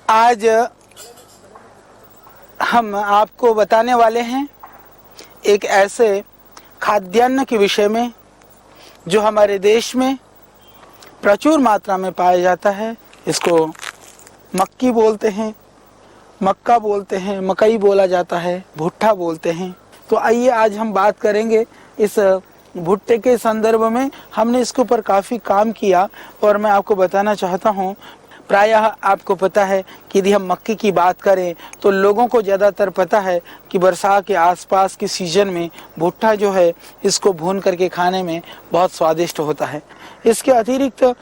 आज हम आपको बताने वाले हैं एक ऐसे खाद्यान्न के विषय में जो हमारे देश में प्रचुर मात्रा में पाया जाता है। इसको मक्की बोलते हैं, मक्का बोलते हैं, मकई बोला जाता है, भुट्टा बोलते हैं। तो आइए आज हम बात करेंगे इस भुट्टे के संदर्भ में। हमने इसके ऊपर काफ़ी काम किया और मैं आपको बताना चाहता हूँ, प्रायः आपको पता है कि यदि हम मक्की की बात करें तो लोगों को ज़्यादातर पता है कि बरसात के आसपास के सीजन में भुट्टा जो है इसको भून करके खाने में बहुत स्वादिष्ट होता है। इसके अतिरिक्त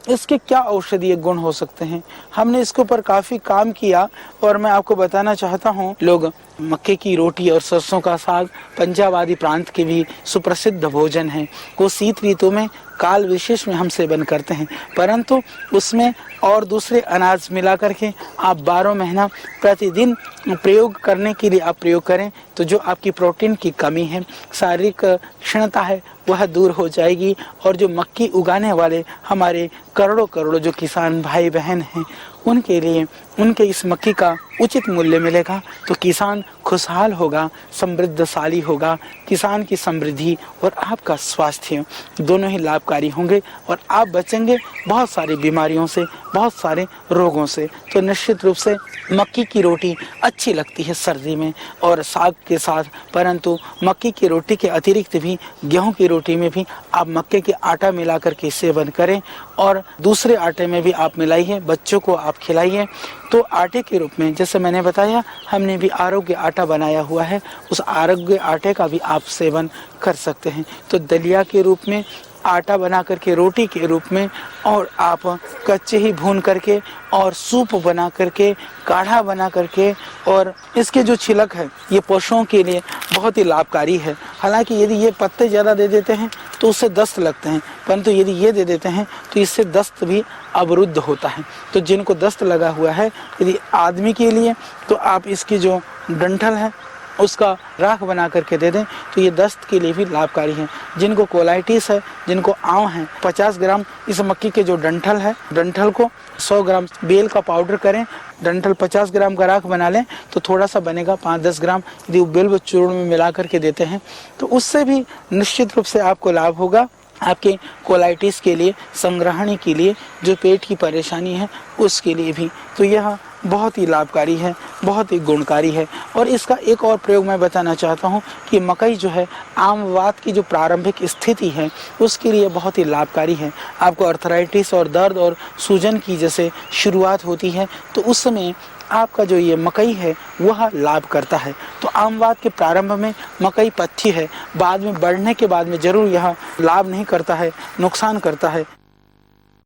इसके क्या औषधीय गुण हो सकते हैं, हमने इसके ऊपर काफ़ी काम किया और मैं आपको बताना चाहता हूँ। लोग मक्के की रोटी और सरसों का साग पंजाब आदि प्रांत के भी सुप्रसिद्ध भोजन हैं। वो शीत ऋतु में काल विशेष में हम सेवन करते हैं, परंतु उसमें और दूसरे अनाज मिला करके आप 12 महीना प्रतिदिन प्रयोग करने के लिए आप प्रयोग करें तो जो आपकी प्रोटीन की कमी है, शारीरिक क्षीणता है, वह दूर हो जाएगी। और जो मक्की उगाने वाले हमारे करोड़ों करोड़ों जो किसान भाई बहन हैं, उनके लिए उनके इस मक्की का उचित मूल्य मिलेगा तो किसान खुशहाल होगा, समृद्धशाली होगा। किसान की समृद्धि और आपका स्वास्थ्य दोनों ही लाभकारी होंगे और आप बचेंगे बहुत सारी बीमारियों से, बहुत सारे रोगों से। तो निश्चित रूप से मक्की की रोटी अच्छी लगती है सर्दी में और साग के साथ, परंतु मक्की की रोटी के अतिरिक्त भी गेहूं की रोटी में भी आप मक्के के आटा मिला करके सेवन करें और दूसरे आटे में भी आप मिलाइए, बच्चों को आप खिलाइए। तो आटे के रूप में जैसे मैंने बताया, हमने भी आरोग्य आटा बनाया हुआ है, उस आरोग्य आटे का भी आप सेवन कर सकते हैं। तो दलिया के रूप में, आटा बना करके रोटी के रूप में, और आप कच्चे ही भून करके और सूप बना करके, काढ़ा बना करके, और इसके जो छिलक है ये पशुओं के लिए बहुत ही लाभकारी है। हालांकि यदि ये पत्ते ज़्यादा दे देते हैं तो उससे दस्त लगते हैं, परंतु यदि ये दे देते हैं तो इससे दस्त भी अवरुद्ध होता है। तो जिनको दस्त लगा हुआ है, यदि आदमी के लिए, तो आप इसकी जो डंठल है उसका राख बना करके दे दें तो ये दस्त के लिए भी लाभकारी है। जिनको कोलाइटिस है, जिनको आंव है, 50 ग्राम इस मक्की के जो डंठल है, डंठल को 100 ग्राम बेल का पाउडर करें, डंठल 50 ग्राम का राख बना लें तो थोड़ा सा बनेगा 5-10 ग्राम, यदि वो बेल चूर्ण में मिला करके देते हैं तो उससे भी निश्चित रूप से आपको लाभ होगा। आपके कोलाइटिस के लिए, संग्रहणी के लिए, जो पेट की परेशानी है उसके लिए भी तो यह बहुत ही लाभकारी है, बहुत ही गुणकारी है। और इसका एक और प्रयोग मैं बताना चाहता हूँ कि मकई जो है आमवात की जो प्रारंभिक स्थिति है उसके लिए बहुत ही लाभकारी है। आपको अर्थराइटिस और दर्द और सूजन की जैसे शुरुआत होती है तो उस समय आपका जो ये मकई है वह लाभ करता है। तो आमवात के प्रारंभ में मकई पथ्य है, बाद में बढ़ने के बाद में जरूर यह लाभ नहीं करता है, नुकसान करता है।